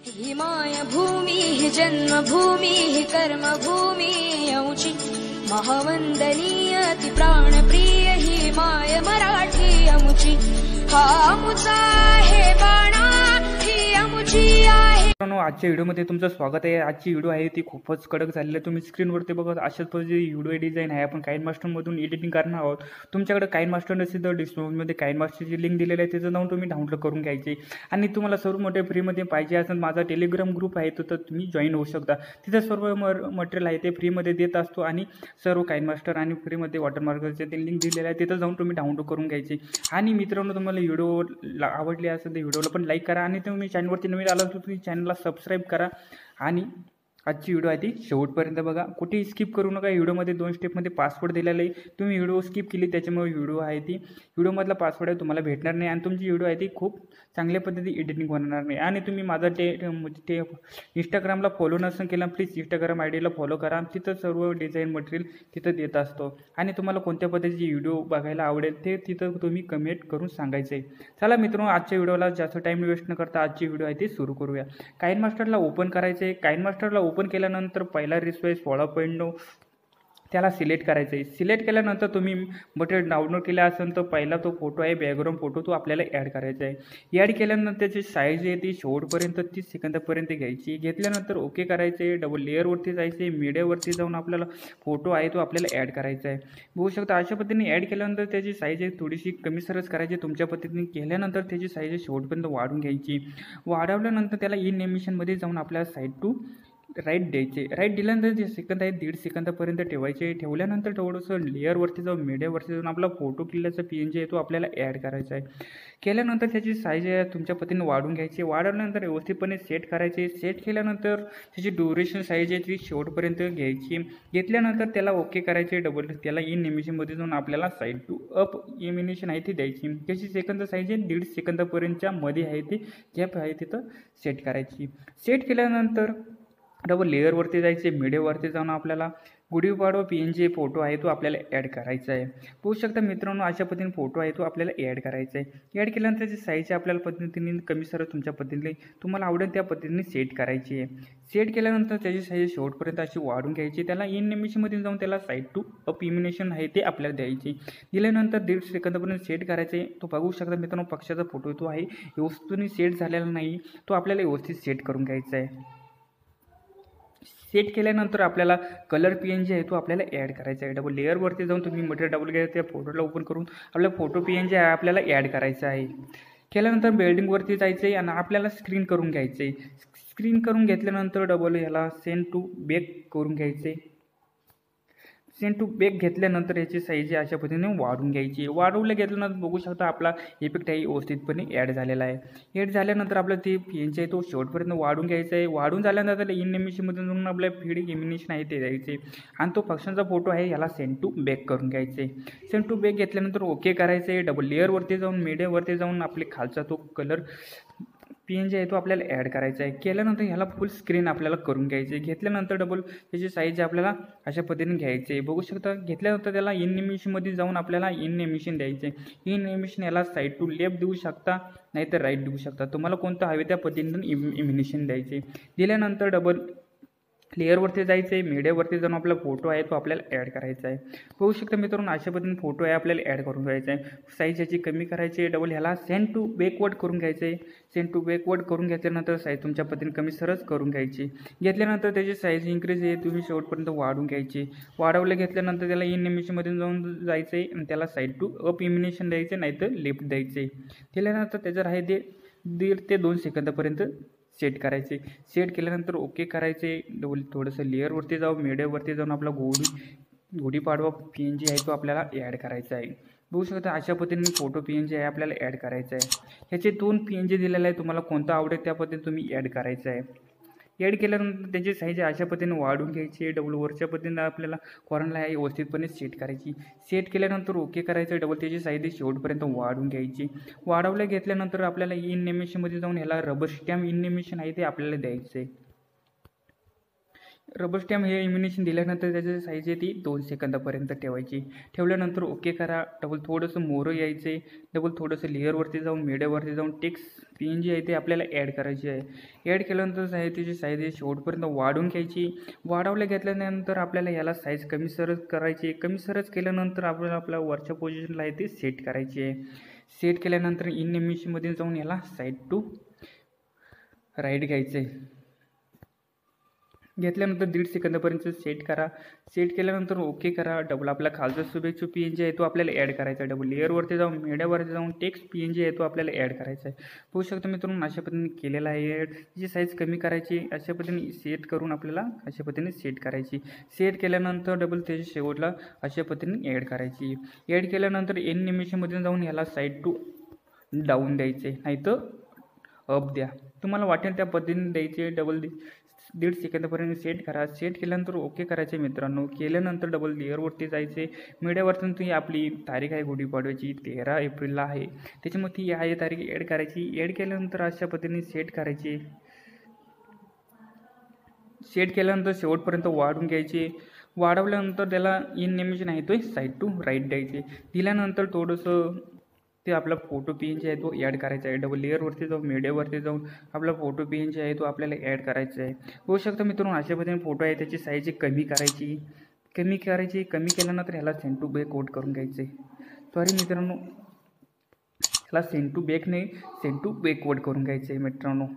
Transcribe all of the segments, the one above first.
ही मायभूमी ही जन्मभूमी ही कर्मभूमी अमुची महावंदनीय ती प्राणप्रिय ही माय मराठी अमुची हा अमुचा आहे बाणा ही अमुची आहे। आजच्या व्हिडिओमध्ये तुमचं स्वागत आहे। आजची व्हिडिओ आहे ती खूपच कडक झालेली आहे। तुम्ही स्क्रीनवरती बघत अशाच पद्धतीची व्हिडिओ डिझाईन आहे। आपण काइनमास्टरमधून एडिटिंग करणार आहोत। तुमच्याकडे काइनमास्टर नसेल तर डिस्क्रिप्शनमध्ये काइनमास्टरची लिंक दिलेली आहे, त्याचं जाऊन तुम्ही डाउनलोड करून घ्यायचे। आणि तुम्हाला सर्व मोठे फ्रीमध्ये पाहिजे असेल माझा टेलिग्राम ग्रुप आहे तर तुम्ही जॉईन होऊ शकता। तिथे सर्व मटेरियल आहे ते फ्रीमध्ये देत असतो आणि सर्व काइनमास्टर आणि फ्रीमध्ये वॉटरमार्करचे ते लिंक दिलेले आहे, तिथं जाऊन तुम्ही डाउनलोड करून घ्यायचे। आणि मित्रांनो, तुम्हाला व्हिडिओ आवडली असेल तर व्हिडिओला पण लाईक करा आणि तुम्ही चॅनलवरती नवीन आला तर तुम्ही चॅनलला सबस्क्राईब करा। आणि आजची व्हिडिओ आहे ती शेवटपर्यंत बघा, कुठेही स्किप करू नका। व्हिडिओमध्ये 2 स्टेपमध्ये पासवर्ड दिलेला आहे, तुम्ही व्हिडिओ स्किप केली त्याच्यामुळे व्हिडिओ आहे ती व्हिडिओमधला पासवर्ड आहे तुम्हाला भेटणार नाही आणि तुमची व्हिडिओ आहे ती खूप चांगल्या पद्धती एडिटिंग होणार नाही। आणि तुम्ही माझा ते इंस्टाग्रामला फॉलो नसेल केला प्लीज इंस्टाग्राम आयडीला फॉलो करा, तिथं सर्व डिझाईन मटेरियल तिथं देत असतो। आणि तुम्हाला कोणत्या पद्धतीची व्हिडिओ बघायला आवडेल ते तिथं तुम्ही कमेंट करून सांगायचं आहे। चला मित्रांनो, आजच्या व्हिडिओला जास्त टाईम वेस्ट न करता आजची व्हिडिओ आहे ती सुरू करूया। काइनमास्टरला ओपन करायचं आहे। काइनमास्टरला ओपन केल्यानंतर पहिला रिस्वाईज 16.9 त्याला सिलेक्ट करायचं आहे। सिलेक्ट केल्यानंतर तुम्ही मटेरियल डाउनलोड केला असेल तर पहिला तो फोटो आहे बॅकग्राऊंड फोटो, तो आपल्याला ॲड करायचा आहे। ॲड केल्यानंतर त्याची साईज आहे ती शेवटपर्यंत 30 सेकंदापर्यंत घ्यायची। घेतल्यानंतर ओके करायचे, डबल लेअरवरती जायचे, मीडियावरती जाऊन आपल्याला फोटो आहे तो आपल्याला ॲड करायचा आहे। बघू शकता अशा पद्धतीने ॲड केल्यानंतर त्याची साईज आहे थोडीशी कमी सरस करायची। तुमच्या पद्धतीने केल्यानंतर त्याची साईज शेवटपर्यंत वाढून घ्यायची। वाढवल्यानंतर त्याला इन एनिमेशनमध्ये जाऊन आपल्याला साईड टू राईट द्यायचे। राईट दिल्यानंतर जे सेकंद आहे 1.5 सेकंदापर्यंत ठेवायचे। ठेवल्यानंतर थोडंसं लेअरवरती जाऊन मीडियावरती जाऊन आपला फोटो किल्ल्याचा PNG आहे तो आपल्याला ॲड करायचा आहे। केल्यानंतर त्याची साईज आहे तुमच्या पद्धतीने वाढून घ्यायची। वाढवल्यानंतर व्यवस्थितपणे सेट करायचे। सेट केल्यानंतर त्याची ड्युरेशन साईज आहे ती शेवटपर्यंत घ्यायची। घेतल्यानंतर त्याला ओके करायचे, डबल त्याला इन एनिमेशनमध्ये जाऊन आपल्याला साईड टू अप एनिमेशन आहे ती द्यायची। त्याची सेकंद साईज आहे 1.5 सेकंदापर्यंतच्या मध्ये आहे ती गॅप आहे तिथं सेट करायची। सेट केल्यानंतर डबल लेअरवरती जायचे, मीडियावरती जाऊन आपल्याला गुढी पाडवा PNG फोटो आहे तो आपल्याला ॲड करायचा आहे। बघू शकता मित्रांनो, अशा पद्धतीने फोटो आहे तो आपल्याला ॲड करायचा आहे। ॲड केल्यानंतर त्याची साईज आपल्याला पद्धतीने कमी सरळ तुमच्या पद्धतीने तुम्हाला आवडेल त्या पद्धतीने सेट करायची आहे। सेट केल्यानंतर त्याची साईज शेवटपर्यंत अशी वाढून घ्यायची। त्याला इन एनिमेशनमध्ये जाऊन त्याला साईड टू अप एनिमेशन आहे ते आपल्याला द्यायची। दिल्यानंतर 1.5 सेकंदापर्यंत सेट करायचे। तो बघू शकता मित्रांनो, पक्षाचा फोटो तो आहे व्यवस्थित सेट झालेला नाही, तो आपल्याला व्यवस्थित सेट करून घ्यायचा आहे। सेट केल्यानंतर आपल्याला कलर PNG आहे तो आपल्याला ॲड करायचा आहे। डबल लेअरवरती जाऊन तुम्ही मटेरियल डबल घ्यायचं, त्या फोटोला ओपन करून आपला फोटो PNG आहे आपल्याला ॲड करायचा आहे। केल्यानंतर बिल्डिंगवरती जायचं आहे आणि आपल्याला स्क्रीन करून घ्यायचं आहे। स्क्रीन करून घेतल्यानंतर डबल ह्याला सेंड टू बॅक करून घ्यायचे। सेंड टू बॅक घेतल्यानंतर याची साईज अशा पद्धतीने वाढवून घ्यायची। वाढवलं घेतल्यानंतर बघू शकता आपला इफेक्ट आहे व्यवस्थितपणे ॲड झालेला आहे। ॲड झाल्यानंतर आपलं ते PNG आहे तो शेवटपर्यंत वाढून घ्यायचा आहे। वाढून झाल्यानंतर त्याला इन एनिमेशनमधून जाऊन आपल्या फीड एनिमेशन आहे ते द्यायचे आणि तो फंक्शनचा फोटो आहे याला सेंड टू बॅक करून घ्यायचे। सेंड टू बॅक घेतल्यानंतर ओके करायचे, डबल लेअरवरती जाऊन मीडियावरती जाऊन आपले खालचा तो कलर PNG आहे तो आपल्याला ॲड करायचा आहे। केल्यानंतर ह्याला फुल स्क्रीन आपल्याला करून घ्यायचे। घेतल्यानंतर डबल त्याची साईज आपल्याला अशा पद्धतीने घ्यायचे। बघू शकता घेतल्यानंतर त्याला इन एनिमेशनमध्ये जाऊन आपल्याला इन एनिमेशन द्यायचे। इन एनिमेशन याला साईड टू लेफ्ट देऊ शकता नाहीतर राईट देऊ शकता, तुम्हाला कोणतं हवे त्या पद्धतीने एनिमेशन द्यायचे। दिल्यानंतर डबल लेअरवरती जायचे, मीडियावरती जाऊन आपला फोटो आहे तो आपल्याला ॲड करायचा आहे। बघू शकता मित्रांनो, अशा पद्धतीने फोटो आहे आपल्याला ॲड करून घ्यायचा आहे। साईज याची कमी करायची, डबल ह्याला सेंड टू बॅकवर्ड करून घ्यायचं आहे। सेंड टू बॅकवर्ड करून घेतल्यानंतर साईज तुमच्या पद्धतीने कमी सरस करून घ्यायची। घेतल्यानंतर त्याची साईज इन्क्रीज आहे तुम्ही शेवटपर्यंत वाढवून घ्यायची। वाढवलं घेतल्यानंतर त्याला इन एनिमेशनमध्ये जाऊन जायचं आहे आणि त्याला साईड टू अप एनिमेशन द्यायचं नाहीतर लेफ्ट द्यायचे। दिल्यानंतर त्याचं आहे ते 1.5 ते 2 सेकंदापर्यंत सेट करायचे। सेट केल्यानंतर ओके करायचे, डबल थोडंसं लेअरवरती जाऊन मीडियावरती जाऊन आपला गुढी पाडवा PNG आहे तो आपल्याला ॲड करायचा आहे। बघू शकता अशा पद्धतीने फोटो PNG आहे आपल्याला ॲड करायचा आहे। ह्याचे 2 PNG दिलेले आहे, तुम्हाला कोणता आवडेल त्या पद्धतीने तुम्ही ॲड करायचं आहे। ॲड केल्यानंतर त्याची साईज अशा पद्धतीने वाढवून घ्यायची। डबल वरच्या पद्धतीने आपल्याला कॉर्नरला आहे व्यवस्थितपणे सेट करायची। सेट केल्यानंतर ओके करायचं, डबल त्याची साईज शेवटपर्यंत वाढवून घ्यायची। वाढवल्या घेतल्यानंतर आपल्याला इन एनिमेशनमध्ये जाऊन ह्याला रबर स्टॅम्प एनिमेशन आहे ते आपल्याला द्यायचं आहे। रबर स्टॅम्प हे इम्युनेशन दिल्यानंतर त्याची साईज आहे ती 2 सेकंदापर्यंत ठेवायची. ठेवल्यानंतर ओके करा. डबल थोडंसं मोरं यायचे. डबल थोडंसं लेअरवरती जाऊन मीडियावरती जाऊन टेक्स्ट PNG आहे ते आपल्याला ॲड करायची आहे. ॲड केल्यानंतर त्याची साईज आहे शेवटपर्यंत वाढवून घ्यायची. वाढवल्या घेतल्यानंतर आपल्याला याला साईज कमी सरस करायची. कमी सरस केल्यानंतर आपल्याला आपल्या वरच्या पोझिशनला आहे ते सेट करायची आहे. सेट केल्यानंतर इन इमेजमध्ये जाऊन याला साईड टू राईट घ्यायचं आहे. घेतल्यानंतर 1.5 सेकंदापर्यंत सेट करा. सेट केल्यानंतर ओके करा. डबल आपला खालचा शुभेच्छू PNG आहे तो आपल्याला ॲड करायचा आहे. डबल लेअरवरती जाऊन मीडियावरती जाऊन टेक्स्ट PNG आहे तो आपल्याला ॲड करायचा आहे. बघू शकता मित्रांनो अशा पद्धतीने केलेला आहे ॲड. जी साईज कमी करायची अशा पद्धतीने सेट करून आपल्याला अशा पद्धतीने सेट करायची. सेट केल्यानंतर डबल त्याच्या शेवटला अशा पद्धतीने ॲड करायची. ॲड केल्यानंतर एनिमेशनमध्ये जाऊन ह्याला साईड टू डाऊन द्यायचे नाहीतर अप द्या. तुम्हाला वाटेल त्या पद्धतीने द्यायचे. डबल 1.5 सेकंदापर्यंत सेट करा. सेट केल्यानंतर ओके करायचे मित्रांनो. केल्यानंतर डबल लेअरवरती जायचे. मीडियावरती ती आपली तारीख आहे गुढीपाडव्याची 13 एप्रिलला आहे. त्याच्यामध्ये ती आहे तारीख ॲड करायची. ॲड केल्यानंतर अशा पद्धतीने सेट करायची. सेट केल्यानंतर शेवटपर्यंत वाढून घ्यायचे. वाढवल्यानंतर त्याला इन इमेज आहे तो साईड टू राईट द्यायचे. दिल्यानंतर थोडंसं ते आपला फोटो PNG आहे तो ॲड करायचा आहे. डबल लेअरवरती जाऊन मीडियावरती जाऊन आपला फोटो PNG आहे तो आपल्याला ॲड करायचा आहे. होऊ शकतं मित्रांनो अशा पद्धतीने फोटो आहे त्याची साईज कमी करायची. कमी केल्यानंतर ह्याला सेंड टू बॅक कोड करून घ्यायचे. सॉरी मित्रांनो ह्याला सेंड टू बॅक नाही सेंड टू बॅकवर्ड करून घ्यायचं आहे मित्रांनो.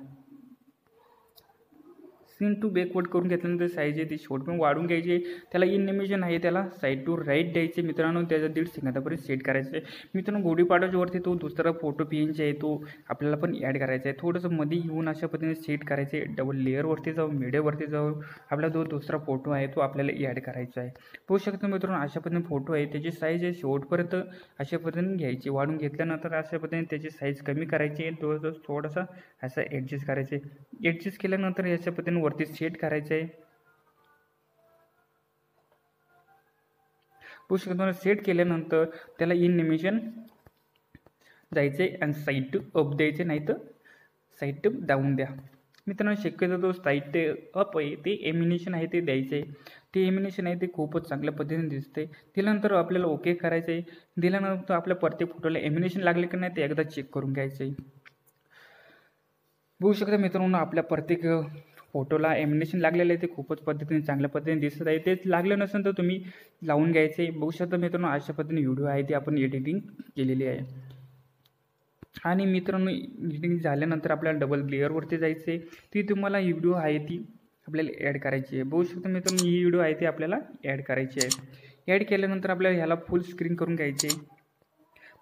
सेंड टू बॅकवर्ड करून घेतल्यानंतर साईज आहे ती शेवटपर्यंत वाढून घ्यायची. त्याला इनिमेशन आहे त्याला साईड टू राईट द्यायचे मित्रांनो. त्याचा 1.5 सेकंदापर्यंत सेट करायचं आहे. मित्रांनो गुढीपाडव्यावरती तो दुसरा फोटो PNG आहे तो आपल्याला पण ॲड करायचा आहे. थोडंसं मध्ये येऊन अशा पद्धतीने सेट करायचे आहे. डबल लेअरवरती जाऊन मीडियावरती जाऊन आपला जो दुसरा फोटो आहे तो आपल्याला ॲड करायचा आहे. बघू शकतो मित्रांनो अशा पद्धतीने फोटो आहे त्याची साईज आहे शेवटपर्यंत अशा पद्धतीने घ्यायची. वाढून घेतल्यानंतर अशा पद्धतीने त्याची साईज कमी करायची. थोडासा असं ॲडजस्ट करायचे. ॲडजस्ट केल्यानंतर याच्या पद्धतीने वरती सेट करायचं आहे. पुष्कळ सेट केल्यानंतर त्याला इनिमेशन जायचे आणि साईड टू अप द्यायचे नाही तर साईड टू डाऊन द्या मित्रांनो. शक्यतो तो साईड ते अप आहे ते एमिनेशन आहे ते द्यायचं आहे. ते एमिनेशन आहे ते खूपच चांगल्या पद्धतीने दिसते. दिल्यानंतर आपल्याला ओके करायचं आहे. दिल्यानंतर आपल्या प्रत्येक फोटोला एमिनेशन लागले की नाही ते एकदा चेक करून घ्यायचं आहे. बघू शकता मित्रांनो आपल्या प्रत्येक फोटोला एमिनेशन लागलेलं आहे ते खूपच पद्धतीने चांगल्या पद्धतीने दिसत आहे. ते लागलं नसेल तर तुम्ही लावून घ्यायचे. बघू शकता मित्रांनो अशा पद्धतीने व्हिडिओ आहे ते आपण एडिटिंग केलेली आहे. आणि मित्रांनो एडिटिंग झाल्यानंतर आपल्याला डबल लेअरवरती जायचे. ती तुम्हाला ही व्हिडिओ आहे ती आपल्याला ॲड करायची आहे. बघू शकता मित्रांनो ही व्हिडिओ आहे ती आपल्याला ॲड करायची आहे. ॲड केल्यानंतर आपल्याला ह्याला फुल स्क्रीन करून घ्यायचे.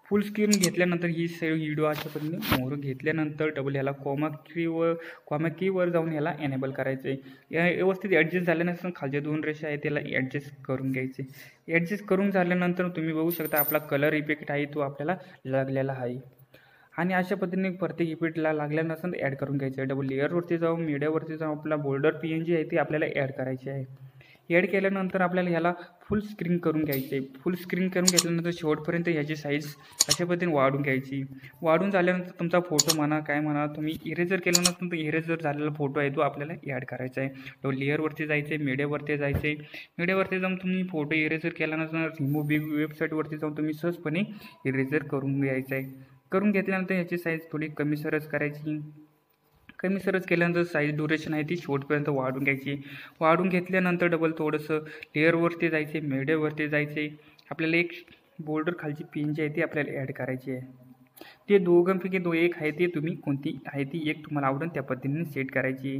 फुल स्क्रीन घेतल्यानंतर ही सर्व व्हिडिओ अशा पद्धतीने मोर घेतल्यानंतर डबल ह्याला कॉमा कीवर जाऊन ह्याला एनेबल करायचं आहे. व्यवस्थित ॲडजस्ट झाल्यानंतर खालच्या 2 रेषा आहेत त्याला ॲडजस्ट करून घ्यायचे. ॲडजस्ट करून झाल्यानंतर तुम्ही बघू शकता आपला कलर इफेक्ट आहे तो आपल्याला लागलेला आहे. आणि अशा पद्धतीने प्रत्येक इफेक्टला लागल्यानंतर ॲड करून घ्यायचं आहे. डबल लेअरवरती जाऊन मीडियावरती जाऊन आपला बोर्डर PNG आहे ते आपल्याला ॲड करायचे आहे. ॲड केल्यानंतर आपल्याला ह्याला फुल स्क्रीन करून घ्यायचे. फुल स्क्रीन करून घेतल्यानंतर शेवटपर्यंत ह्याची साईज अशा पद्धतीने वाढून घ्यायची. वाढून झाल्यानंतर तुमचा फोटो म्हणा काय म्हणा तुम्ही इरेजर केल्यानंतर तो इरेजर झालेला फोटो आहे तो आपल्याला ॲड करायचा आहे. तो लेअरवरती जायचे मीडियावरती जायचे. मीडियावरती जाऊन तुम्ही फोटो इरेजर केल्यानंतर रिमूव्ह बिग वेबसाईटवरती जाऊन तुम्ही सहजपणे इरेजर करून घ्यायचं आहे. करून घेतल्यानंतर ह्याची साईज थोडी कमी सरस करायची. कमी सरस केल्यानंतर साईज ड्युरेशन आहे ती शेवटपर्यंत वाढून घ्यायची. वाढून घेतल्यानंतर डबल थोडंसं लेअरवरती जायचे मीडियावरती जायचे. आपल्याला एक बोर्डर खालची PNG आहे ती आपल्याला ॲड करायची आहे. ते दोघांपैकी एक आहे ते तुम्ही कोणती आहे ती एक तुम्हाला आवडेल त्या पद्धतीने सेट करायची.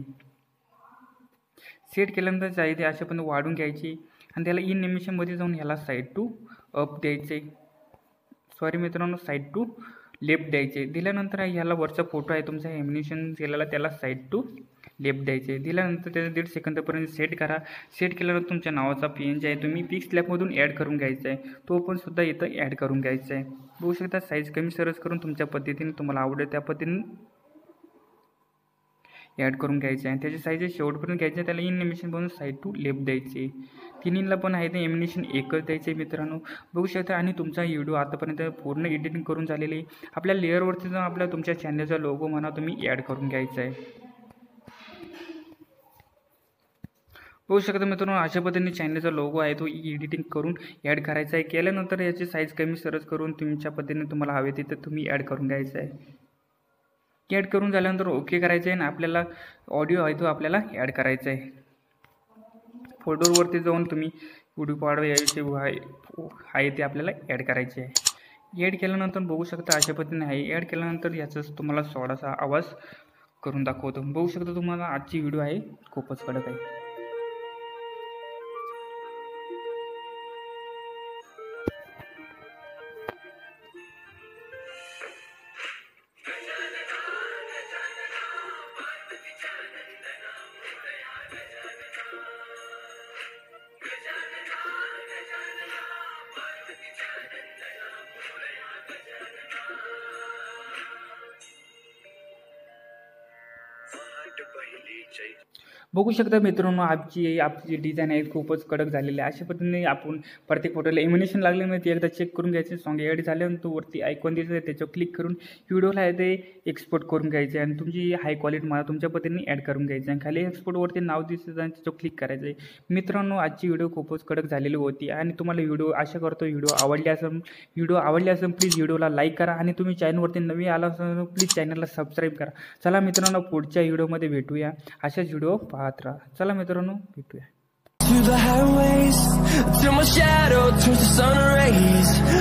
सेट केल्यानंतर साईज अशा पण वाढून घ्यायची आणि त्याला इनिमेशनमध्ये जाऊन ह्याला साईड टू अप द्यायचे. सॉरी मित्रांनो साईड टू लेफ्ट द्यायचे. दिल्यानंतर ह्याला वरचा फोटो आहे तुमचा एमिनेशन केलेला त्याला साईड टू लेफ्ट द्यायचे. दिल्यानंतर त्याचा 1.5 सेकंदापर्यंत सेट करा. सेट केल्यानंतर तुमच्या नावाचा PNG आहे तुम्ही पिक्सलॅबमधून ॲड करून घ्यायचा आहे. तो पण सुद्धा इथं ॲड करून घ्यायचा आहे. बघू शकता साईज कमी सरस करून तुमच्या पद्धतीने तुम्हाला आवडेल त्या पद्धतीने ॲड करून घ्यायचे आहे. त्याची साईज शेवटपर्यंत घ्यायचे. त्याला इनिमेशन बनवून साईड टू लेफ्ट द्यायचे. तिन्हीला पण आहे ते एमिनेशन एकच द्यायचे मित्रांनो. बघू शकता आणि तुमचा व्हिडिओ आतापर्यंत पूर्ण एडिटिंग करून झालेली आहे. आपल्या लेअरवरती जाऊन आपल्या तुमच्या चॅनलचा लोगो म्हणा तुम्ही ॲड करून घ्यायचा आहे. बघू शकता मित्रांनो, अशा पद्धतीने चॅनलचा लोगो आहे तो एडिटिंग करून ॲड करायचा आहे. केल्यानंतर याची साईज कमी सरस करून तुमच्या पद्धतीने तुम्हाला हवे तिथे तुम्ही ॲड करून घ्यायचं आहे. ॲड करून झाल्यानंतर ओके करायचं आहे आणि आपल्याला ऑडिओ आहे तो आपल्याला ॲड करायचा आहे. फोल्डरवरती जाऊन तुम्ही गुढी पाडवा याविषयी आहे ते आपल्याला ॲड करायचे आहे. ॲड केल्यानंतर बघू शकता अशा पद्धतीने आहे. ॲड केल्यानंतर याचाच तुम्हाला थोडासा आवाज करून दाखवतो. बघू शकता तुम्हाला आजची व्हिडिओ आहे खूपच कडक आहे. बघू शकता मित्रांनो, आपली डिझाईन आहे खूपच कडक झालेली आहे. अशा पद्धतीने आपण प्रत्येक फोटोला एमिनेशन लागले नाही ते एकदा चेक करून घ्यायचे. सॉन्ग ॲड झाल्यानंतर वरती आयकॉन दिसत आहे त्याच्यावर क्लिक करून व्हिडिओला आहे ते एक्सपोर्ट करून घ्यायचे आणि तुमची हाय क्वालिटी मला तुमच्या पद्धतीने ॲड करून घ्यायचं आणि खाली एक्सपोर्टवरती नाव दिसत आहे आणि त्याच्यावर क्लिक करायचं आहे. मित्रांनो, आजची व्हिडिओ खूपच कडक झालेली होती आणि तुम्हाला व्हिडिओ आशा करतो व्हिडिओ आवडली असेल प्लीज व्हिडिओला लाईक करा आणि तुम्ही चॅनलवरती नवीन आला असेल प्लीज चॅनलला सबस्क्राईब करा. चला मित्रांनो, पुढच्या व्हिडिओमध्ये भेटूया. अशाच व्हिडिओ पाहत राहा. चला मित्रांनो, भेटूया. To the highways, till my shadow turns to sun rays.